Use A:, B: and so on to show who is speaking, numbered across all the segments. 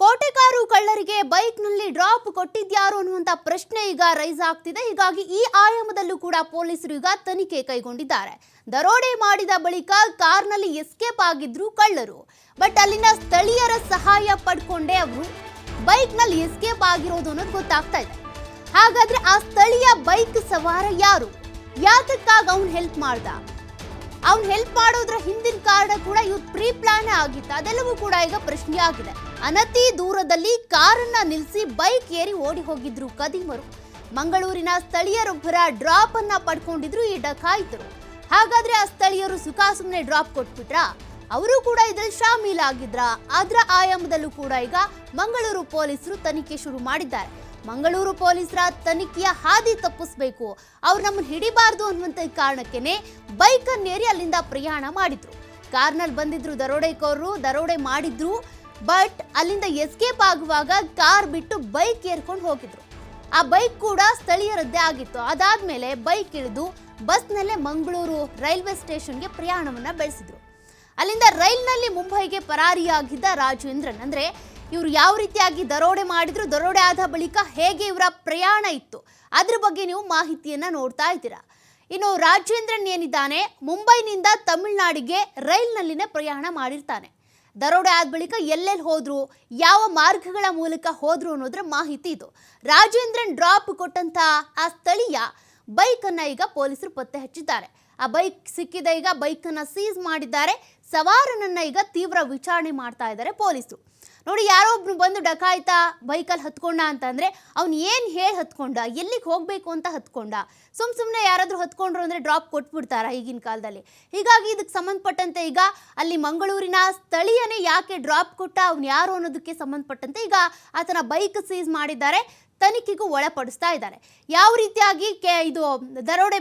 A: ಕೋಟೆಕಾರು ಕಳ್ಳರಿಗೆ ಬೈಕ್ನಲ್ಲಿ ಡ್ರಾಪ್ ಕೊಟ್ಟಿದ್ಯಾರು ಅನ್ನುವಂತ ಪ್ರಶ್ನೆ ಈಗ ರೈಸ್ ಆಗ್ತಿದೆ. ಹೀಗಾಗಿ ಈ ಆಯಾಮದಲ್ಲೂ ಕೂಡ ಪೊಲೀಸರು ಈಗ ತನಿಖೆ ಕೈಗೊಂಡಿದ್ದಾರೆ. ದರೋಡೆ ಮಾಡಿದ ಬಳಿಕ ಕಾರ್ನಲ್ಲಿ ಎಸ್ಕೇಪ್ ಆಗಿದ್ರು ಕಳ್ಳರು. ಬಟ್ ಅಲ್ಲಿನ ಸ್ಥಳೀಯರ ಸಹಾಯ ಪಡ್ಕೊಂಡೇ ಅವರು ಬೈಕ್ನಲ್ಲಿ ಎಸ್ಕೇಪ್ ಆಗಿರೋದು ಅನ್ನೋದು ಗೊತ್ತಾಗ್ತಾ ಇದೆ. ಹಾಗಾದ್ರೆ ಆ ಸ್ಥಳೀಯ ಬೈಕ್ ಸವಾರ ಯಾರು? ಯಾತಕ್ಕಾಗಿ ಅವ್ನು ಹೆಲ್ಪ್ ಮಾಡ್ದ? ಅವ್ನು ಹೆಲ್ಪ್ ಮಾಡೋದ್ರ ಹಿಂದಿನ ಕಾರಣ ಕೂಡ ಇವ್ರು ಪ್ರೀ ಪ್ಲಾನ್ ಆಗಿತ್ತು. ಅದೆಲ್ಲವೂ ಕೂಡ ಈಗ ಪ್ರಶ್ನೆ ಆಗಿದೆ. ಅನತಿ ದೂರದಲ್ಲಿ ಕಾರನ್ನ ನಿಲ್ಲಿಸಿ ಬೈಕ್ ಏರಿ ಓಡಿ ಹೋಗಿದ್ರು ಕದೀಮರು. ಮಂಗಳೂರಿನ ಸ್ಥಳೀಯರೊಬ್ಬರ ಡ್ರಾಪ್ ಅನ್ನ ಪಡ್ಕೊಂಡಿದ್ರು ಈ ಡಕಾಯಿತರು. ಹಾಗಾದ್ರೆ ಆ ಸ್ಥಳೀಯರು ಸುಮ್ಮನೆ ಡ್ರಾಪ್ ಕೊಟ್ಬಿಟ್ರ? ಅವರು ಕೂಡ ಇದ್ರಲ್ಲಿ ಶಾಮೀಲಾಗಿದ್ರ? ಅದರ ಆಯಾಮದಲ್ಲೂ ಕೂಡ ಈಗ ಮಂಗಳೂರು ಪೊಲೀಸರು ತನಿಖೆ ಶುರು ಮಾಡಿದ್ದಾರೆ. ಮಂಗಳೂರು ಪೊಲೀಸರ ತನಿಖೆಯ ಹಾದಿ ತಪ್ಪಿಸ್ಬೇಕು, ಅವ್ರು ನಮ್ಮನ್ನು ಹಿಡಿಬಾರ್ದು ಅನ್ನುವಂಥ ಕಾರಣಕ್ಕೇನೆ ಬೈಕನ್ನೇರಿ ಅಲ್ಲಿಂದ ಪ್ರಯಾಣ ಮಾಡಿದ್ರು. ಕಾರ್ನಲ್ಲಿ ಬಂದಿದ್ರು ದರೋಡೆಕೋರರು, ದರೋಡೆ ಮಾಡಿದ್ರು. ಬಟ್ ಅಲ್ಲಿಂದ ಎಸ್ಕೇಪ್ ಆಗುವಾಗ ಕಾರ್ ಬಿಟ್ಟು ಬೈಕ್ ಏರ್ಕೊಂಡು ಹೋಗಿದ್ರು. ಆ ಬೈಕ್ ಕೂಡ ಸ್ಥಳೀಯರದ್ದೇ ಆಗಿತ್ತು. ಅದಾದ್ಮೇಲೆ ಬೈಕ್ ಇಳಿದು ಬಸ್ನಲ್ಲೇ ಮಂಗಳೂರು ರೈಲ್ವೆ ಸ್ಟೇಷನ್ಗೆ ಪ್ರಯಾಣವನ್ನ ಬೆಳೆಸಿದ್ರು. ಅಲ್ಲಿಂದ ರೈಲ್ನಲ್ಲಿ ಮುಂಬೈಗೆ ಪರಾರಿಯಾಗಿದ್ದ ರಾಜೇಂದ್ರನ್, ಅಂದ್ರೆ ಇವರು ಯಾವ ರೀತಿಯಾಗಿ ದರೋಡೆ ಮಾಡಿದ್ರು, ದರೋಡೆ ಆದ ಬಳಿಕ ಹೇಗೆ ಇವರ ಪ್ರಯಾಣ ಇತ್ತು, ಅದ್ರ ಬಗ್ಗೆ ನೀವು ಮಾಹಿತಿಯನ್ನ ನೋಡ್ತಾ ಇದ್ದೀರಾ. ಇನ್ನು ರಾಜೇಂದ್ರನ್ ಏನಿದ್ದಾನೆ, ಮುಂಬೈನಿಂದ ತಮಿಳುನಾಡಿಗೆ ರೈಲ್ನಲ್ಲಿನೇ ಪ್ರಯಾಣ ಮಾಡಿರ್ತಾನೆ. ದರೋಡೆ ಆದ ಬಳಿಕ ಎಲ್ಲೆಲ್ಲಿ ಹೋದ್ರು, ಯಾವ ಮಾರ್ಗಗಳ ಮೂಲಕ ಹೋದ್ರು ಅನ್ನೋದ್ರ ಮಾಹಿತಿ ಇದು. ರಾಜೇಂದ್ರನ್ ಡ್ರಾಪ್ ಕೊಟ್ಟಂತ ಆ ಸ್ಥಳೀಯ ಬೈಕನ್ನ ಈಗ ಪೊಲೀಸರು ಪತ್ತೆ ಹಚ್ಚಿದ್ದಾರೆ. ಆ ಬೈಕ್ ಸಿಕ್ಕಿದ ಈಗ ಬೈಕನ್ನ ಸೀಸ್ ಮಾಡಿದ್ದಾರೆ. ಸವಾರನನ್ನ ಈಗ ತೀವ್ರ ವಿಚಾರಣೆ ಮಾಡ್ತಾ ಇದ್ದಾರೆ ಪೊಲೀಸರು. ನೋಡಿ, ಯಾರೋ ಒಬ್ರು ಬಂದು ಡಕಾಯಿತ ಬೈಕಲ್ಲಿ ಹತ್ಕೊಂಡ ಅಂತಂದ್ರೆ ಅವ್ನು ಏನು ಹೇಳಿ ಹತ್ಕೊಂಡ, ಎಲ್ಲಿಗೆ ಹೋಗಬೇಕು ಅಂತ ಹತ್ಕೊಂಡ? ಸುಮ್ಮನೆ ಯಾರಾದರೂ ಹತ್ಕೊಂಡ್ರು ಅಂದರೆ ಡ್ರಾಪ್ ಕೊಟ್ಬಿಡ್ತಾರ ಈಗಿನ ಕಾಲದಲ್ಲಿ? ಹೀಗಾಗಿ ಇದಕ್ಕೆ ಸಂಬಂಧಪಟ್ಟಂತೆ ಈಗ ಅಲ್ಲಿ ಮಂಗಳೂರಿನ ಸ್ಥಳೀಯನೇ ಯಾಕೆ ಡ್ರಾಪ್ ಕೊಟ್ಟ, ಅವ್ನು ಯಾರು ಅನ್ನೋದಕ್ಕೆ ಸಂಬಂಧಪಟ್ಟಂತೆ ಈಗ ಆತನ ಬೈಕ್ ಸೀಸ್ ಮಾಡಿದ್ದಾರೆ. ತನಿಖೆಗೂ ಒಳಪಡಿಸ್ತಾ ಇದ್ದಾರೆ. ಯಾವ ರೀತಿಯಾಗಿ ಇದು ದರೋಡೆ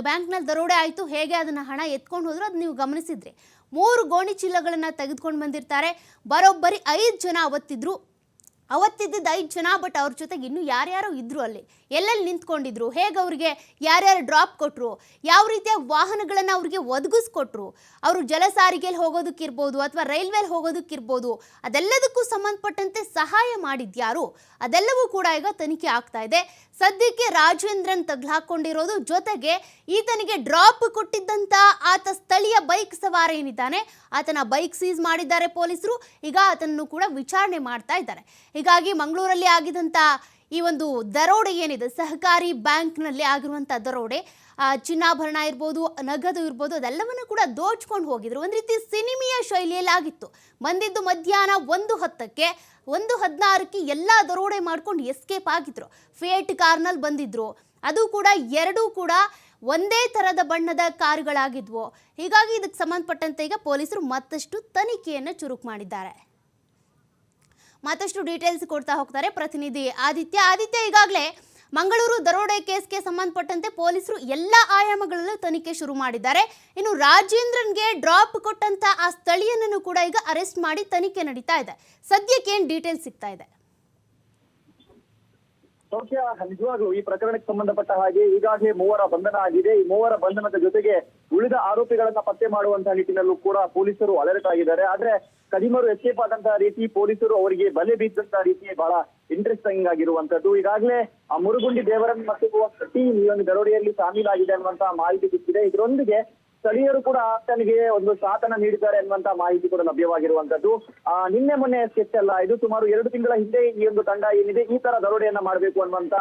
A: ಬ್ಯಾಂಕ್ನಲ್ಲಿ ದರೋಡೆ ಆಯಿತು, ಹೇಗೆ ಅದನ್ನು ಹಣ ಎತ್ಕೊಂಡು ಹೋದ್ರು ಅದು ನೀವು ಗಮನಿಸಿದ್ರಿ. 3 ಗೋಣಿ ಚೀಲಗಳನ್ನು ತೆಗೆದುಕೊಂಡು ಬಂದಿರ್ತಾರೆ. ಬರೋಬ್ಬರಿ 5 ಜನ ಅವತ್ತಿದ್ದ 5 ಜನ. ಬಟ್ ಅವ್ರ ಜೊತೆಗೆ ಇನ್ನೂ ಯಾರ್ಯಾರೋ ಇದ್ರು, ಅಲ್ಲಿ ಎಲ್ಲೆಲ್ಲಿ ನಿಂತ್ಕೊಂಡಿದ್ರು, ಹೇಗೆ ಅವ್ರಿಗೆ ಯಾರ್ಯಾರು ಡ್ರಾಪ್ ಕೊಟ್ಟರು, ಯಾವ ರೀತಿಯ ವಾಹನಗಳನ್ನು ಅವ್ರಿಗೆ ಒದಗಿಸ್ಕೊಟ್ರು, ಅವರು ಜಲ ಸಾರಿಗೆಯಲ್ಲಿ ಹೋಗೋದಕ್ಕಿರ್ಬೋದು ಅಥವಾ ರೈಲ್ವೆಲಿ ಹೋಗೋದಕ್ಕಿರ್ಬೋದು, ಅದೆಲ್ಲದಕ್ಕೂ ಸಂಬಂಧಪಟ್ಟಂತೆ ಸಹಾಯ ಮಾಡಿದ್ಯಾರು, ಅದೆಲ್ಲವೂ ಕೂಡ ಈಗ ತನಿಖೆ ಆಗ್ತಾ ಇದೆ. ಸದ್ಯಕ್ಕೆ ರಾಜೇಂದ್ರನ್ ತಗ್ಲಾಕೊಂಡಿರೋದು, ಜೊತೆಗೆ ಈತನಿಗೆ ಡ್ರಾಪ್ ಕೊಟ್ಟಿದ್ದಂಥ ಆತ ಸ್ಥಳೀಯ ಬೈಕ್ ಸವಾರ ಏನಿದ್ದಾನೆ ಆತನ ಬೈಕ್ ಸೀಸ್ ಮಾಡಿದ್ದಾರೆ ಪೊಲೀಸರು. ಈಗ ಆತನನ್ನು ಕೂಡ ವಿಚಾರಣೆ ಮಾಡ್ತಾ ಇದ್ದಾರೆ. ಹೀಗಾಗಿ ಮಂಗಳೂರಲ್ಲಿ ಆಗಿದಂಥ ಈ ಒಂದು ದರೋಡೆ ಏನಿದೆ, ಸಹಕಾರಿ ಬ್ಯಾಂಕ್ನಲ್ಲಿ ಆಗಿರುವಂಥ ದರೋಡೆ, ಚಿನ್ನಾಭರಣ ಇರ್ಬೋದು, ನಗದು ಇರ್ಬೋದು, ಅದೆಲ್ಲವನ್ನು ಕೂಡ ದೋಚ್ಕೊಂಡು ಹೋಗಿದ್ರು. ಒಂದು ರೀತಿ ಸಿನಿಮೆಯ ಶೈಲಿಯಲ್ಲಿ ಆಗಿತ್ತು. ಬಂದಿದ್ದು ಮಧ್ಯಾಹ್ನ 1:10ಕ್ಕೆ, 1:16ಕ್ಕೆ ಎಲ್ಲ ದರೋಡೆ ಮಾಡ್ಕೊಂಡು ಎಸ್ಕೇಪ್ ಆಗಿದ್ರು. ಫಿಯೇಟ್ ಕಾರ್ನಲ್ಲಿ ಬಂದಿದ್ರು. ಅದು ಕೂಡ 2 ಕೂಡ ಒಂದೇ ಥರದ ಬಣ್ಣದ ಕಾರುಗಳಾಗಿದ್ವು. ಹೀಗಾಗಿ ಇದಕ್ಕೆ ಸಂಬಂಧಪಟ್ಟಂತೆ ಈಗ ಪೊಲೀಸರು ಮತ್ತಷ್ಟು ತನಿಖೆಯನ್ನು ಚುರುಕು ಮಾಡಿದ್ದಾರೆ. ಮತ್ತಷ್ಟು ಡೀಟೇಲ್ಸ್ ಕೊಡ್ತಾ ಹೋಗ್ತಾರೆ ಪ್ರತಿನಿಧಿ ಆದಿತ್ಯ. ಈಗಾಗಲೇ ಮಂಗಳೂರು ದರೋಡೆ ಕೇಸ್ಗೆ ಸಂಬಂಧಪಟ್ಟಂತೆ ಪೊಲೀಸರು ಎಲ್ಲ ಆಯಾಮಗಳಲ್ಲೂ ತನಿಖೆ ಶುರು ಮಾಡಿದ್ದಾರೆ. ಇನ್ನು ರಾಜೇಂದ್ರನ್ಗೆ ಡ್ರಾಪ್ ಕೊಟ್ಟಂತ ಆ ಸ್ಥಳೀಯನನ್ನು ಕೂಡ ಈಗ ಅರೆಸ್ಟ್ ಮಾಡಿ ತನಿಖೆ ನಡೀತಾ ಇದೆ. ಸದ್ಯಕ್ಕೆ ಏನು ಡೀಟೇಲ್ಸ್ ಸಿಗ್ತಾ ಇದೆ?
B: ನಿಜವಾಗ್ಲೂ ಈ ಪ್ರಕರಣಕ್ಕೆ ಸಂಬಂಧಪಟ್ಟ ಹಾಗೆ ಈಗಾಗಲೇ 3 ಬಂಧನ ಆಗಿದೆ. ಈ 3 ಬಂಧನದ ಜೊತೆಗೆ ಉಳಿದ ಆರೋಪಿಗಳನ್ನ ಪತ್ತೆ ಮಾಡುವಂತಹ ನಿಟ್ಟಿನಲ್ಲೂ ಕೂಡ ಪೊಲೀಸರು ಅಲರ್ಟ್ ಆಗಿದ್ದಾರೆ. ಆದ್ರೆ ಕದೀಮರು ಎಸ್ಕೇಪ್ ಆದಂತಹ ರೀತಿ, ಪೊಲೀಸರು ಅವರಿಗೆ ಬಲೆ ಬೀಸಿದಂತಹ ರೀತಿ ಬಹಳ ಇಂಟ್ರೆಸ್ಟಿಂಗ್ ಆಗಿರುವಂತದ್ದು. ಈಗಾಗಲೇ ಆ ಮುರುಗುಂಡಿ ದೇವರನ್ ಮತ್ತು ಟೀಮ್ ಈ ಒಂದು ದರೋಡೆಯಲ್ಲಿ ಶಾಮೀಲಾಗಿದೆ ಅನ್ನುವಂತಹ ಮಾಹಿತಿ ಸಿಕ್ಕಿದೆ. ಇದರೊಂದಿಗೆ ಸ್ಥಳೀಯರು ಕೂಡ ಆತನಿಗೆ ಒಂದು ಸಾಥನ ನೀಡಿದ್ದಾರೆ ಅನ್ನುವಂತಹ ಮಾಹಿತಿ ಕೂಡ ಲಭ್ಯವಾಗಿರುವಂತದ್ದು. ನಿನ್ನೆ ಮೊನ್ನೆ ಸ್ಕೆಚ್ ಅಲ್ಲ, ಇದು ಸುಮಾರು 2 ತಿಂಗಳ ಹಿಂದೆ ಈ ಒಂದು ತಂಡ ಏನಿದೆ ಈ ತರ ದರೋಡೆಯನ್ನ ಮಾಡಬೇಕು ಅನ್ನುವಂತ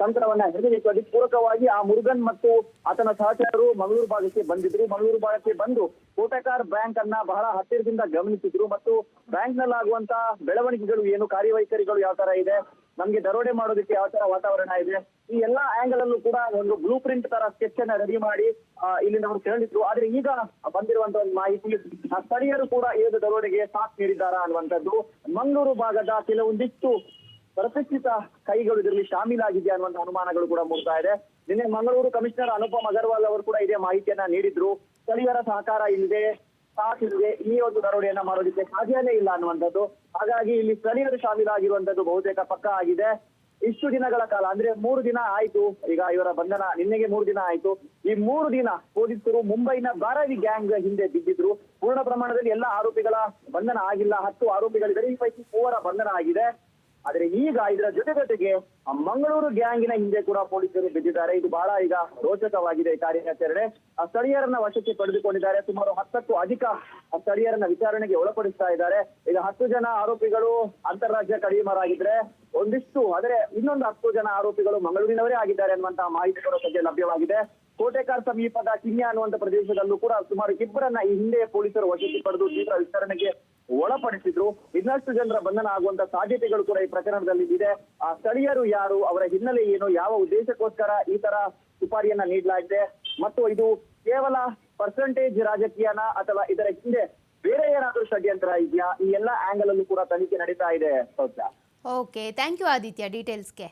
B: ತಂತ್ರವನ್ನ ಹಿಡಿದಿತ್ತು. ಅದಕ್ಕೆ ಪೂರಕವಾಗಿ ಆ ಮುರುಗನ್ ಮತ್ತು ಆತನ ಸಹಚರರು ಮಂಗಳೂರು ಭಾಗಕ್ಕೆ ಬಂದಿದ್ರು. ಮಂಗಳೂರು ಭಾಗಕ್ಕೆ ಬಂದು ಕೋಟೆಕಾರ್ ಬ್ಯಾಂಕ್ ಅನ್ನ ಬಹಳ ಹತ್ತಿರದಿಂದ ಗಮನಿಸಿದ್ರು ಮತ್ತು ಬ್ಯಾಂಕ್ ನಲ್ಲಿ ಆಗುವಂತಹ ಬೆಳವಣಿಗೆಗಳು ಏನು, ಕಾರ್ಯವೈಖರಿಗಳು ಯಾವ ತರ ಇದೆ, ನಮ್ಗೆ ದರೋಡೆ ಮಾಡೋದಕ್ಕೆ ಯಾವ ತರ ವಾತಾವರಣ ಇದೆ, ಈ ಎಲ್ಲಾ ಆಂಗಲ್ ಅಲ್ಲೂ ಕೂಡ ಒಂದು ಬ್ಲೂ ಪ್ರಿಂಟ್ ತರ ಸ್ಕೆಚ್ ಅನ್ನ ರೆಡಿ ಮಾಡಿ ಇಲ್ಲಿಂದ ಅವರು ತೆರಳಿದ್ರು. ಆದ್ರೆ ಈಗ ಬಂದಿರುವಂತಹ ಒಂದು ಮಾಹಿತಿ, ಸ್ಥಳೀಯರು ಕೂಡ ಈ ದರೋಡೆಗೆ ಸಾಥ್ ನೀಡಿದ್ದಾರಾ ಅನ್ನುವಂಥದ್ದು. ಮಂಗಳೂರು ಭಾಗದ ಕೆಲವೊಂದಿಷ್ಟು ಪ್ರತಿಷ್ಠಿತ ಕೈಗಳು ಇದರಲ್ಲಿ ಶಾಮೀಲಾಗಿದೆಯಾ ಅನ್ನುವಂಥ ಅನುಮಾನಗಳು ಕೂಡ ಮೂಡ್ತಾ ಇದೆ. ನಿನ್ನೆ ಮಂಗಳೂರು ಕಮಿಷನರ್ ಅನುಪಮ್ ಅಗರ್ವಾಲ್ ಅವರು ಕೂಡ ಇದೇ ಮಾಹಿತಿಯನ್ನ ನೀಡಿದ್ರು. ಸ್ಥಳೀಯರ ಸಹಕಾರ ಇಲ್ಲಿದೆ, ಸಾಥ್ ಇಲ್ಲಿದೆ, ಈ ಒಂದು ದರೋಡೆಯನ್ನ ಮಾಡೋದಕ್ಕೆ ಸಾಧ್ಯನೇ ಇಲ್ಲ ಅನ್ನುವಂಥದ್ದು. ಹಾಗಾಗಿ ಇಲ್ಲಿ ಸ್ಥಳೀಯರು ಶಾಮೀಲಾಗಿರುವಂತದ್ದು ಬಹುತೇಕ ಪಕ್ಕ ಆಗಿದೆ. ಇಷ್ಟು ದಿನಗಳ ಕಾಲ ಅಂದ್ರೆ 3 ದಿನ ಆಯ್ತು ಈಗ ಇವರ ಬಂಧನ, ನಿನ್ನೆಗೆ 3 ದಿನ ಆಯ್ತು. ಈ 3 ದಿನ ಪೊಲೀಸರು ಮುಂಬೈನ ಬಾರಾವಿ ಗ್ಯಾಂಗ್ ಹಿಂದೆ ಬಿದ್ದಿದ್ರು. ಪೂರ್ಣ ಪ್ರಮಾಣದಲ್ಲಿ ಎಲ್ಲ ಆರೋಪಿಗಳ ಬಂಧನ ಆಗಿಲ್ಲ. 10 ಆರೋಪಿಗಳಿದ್ದಾರೆ, ಈ ಪೈಕಿ 3 ಬಂಧನ ಆಗಿದೆ. ಆದ್ರೆ ಈಗ ಇದರ ಜೊತೆಗೆ ಮಂಗಳೂರು ಗ್ಯಾಂಗಿನ ಹಿಂದೆ ಕೂಡ ಪೊಲೀಸರು ಬಿದ್ದಿದ್ದಾರೆ. ಇದು ಬಹಳ ಈಗ ರೋಚಕವಾಗಿದೆ ಈ ಕಾರ್ಯಾಚರಣೆ. ಆ ಸ್ಥಳೀಯರನ್ನ ವಶಕ್ಕೆ ಪಡೆದುಕೊಂಡಿದ್ದಾರೆ. ಸುಮಾರು 10ಕ್ಕೂ ಅಧಿಕ ಸ್ಥಳೀಯರನ್ನ ವಿಚಾರಣೆಗೆ ಒಳಪಡಿಸ್ತಾ ಇದ್ದಾರೆ. ಈಗ 10 ಜನ ಆರೋಪಿಗಳು ಅಂತಾರಾಜ್ಯ ಕಡಿಮರಾಗಿದ್ರೆ ಒಂದಿಷ್ಟು ಆದರೆ ಇನ್ನೊಂದು 10 ಜನ ಆರೋಪಿಗಳು ಮಂಗಳೂರಿನವರೇ ಆಗಿದ್ದಾರೆ ಅನ್ನುವಂತಹ ಮಾಹಿತಿ ಕೂಡ ಸದ್ಯ ಲಭ್ಯವಾಗಿದೆ. ಕೋಟೆಕಾರ್ ಸಮೀಪದ ಕಿನ್ಯಾ ಅನ್ನುವಂತ ಪ್ರದೇಶದಲ್ಲೂ ಕೂಡ ಸುಮಾರು 2 ಈ ಹಿಂದೆ ಪೊಲೀಸರು ವಶಕ್ಕೆ ಪಡೆದು ತೀವ್ರ ವಿಚಾರಣೆಗೆ ಒಳಪಡಿಸಿದ್ರು. ಇನ್ನಷ್ಟು ಜನರ ಬಂಧನ ಆಗುವಂತ ಸಾಧ್ಯತೆಗಳು ಕೂಡ ಈ ಪ್ರಕರಣದಲ್ಲಿ ಇದೆ. ಆ ಸ್ಥಳೀಯರು ಯಾರು, ಅವರ ಹಿನ್ನೆಲೆ ಏನು, ಯಾವ ಉದ್ದೇಶಕ್ಕೋಸ್ಕರ ಈ ತರ ಸುಪಾರಿಯನ್ನ ನೀಡಲಾಗಿದೆ ಮತ್ತು ಇದು ಕೇವಲ ಪರ್ಸೆಂಟೇಜ್ ರಾಜಕೀಯನ ಅಥವಾ ಇದರ ಹಿಂದೆ ಬೇರೆ ಏನಾದ್ರೂ ಷಡ್ಯಂತ್ರ ಇದೆಯಾ, ಈ ಎಲ್ಲಾ ಆಂಗಲ್ ಅಲ್ಲೂ ಕೂಡ ತನಿಖೆ ನಡೀತಾ ಇದೆ.
A: Okay, thank you Aditya ಡೀಟೇಲ್ಸ್ಗೆ.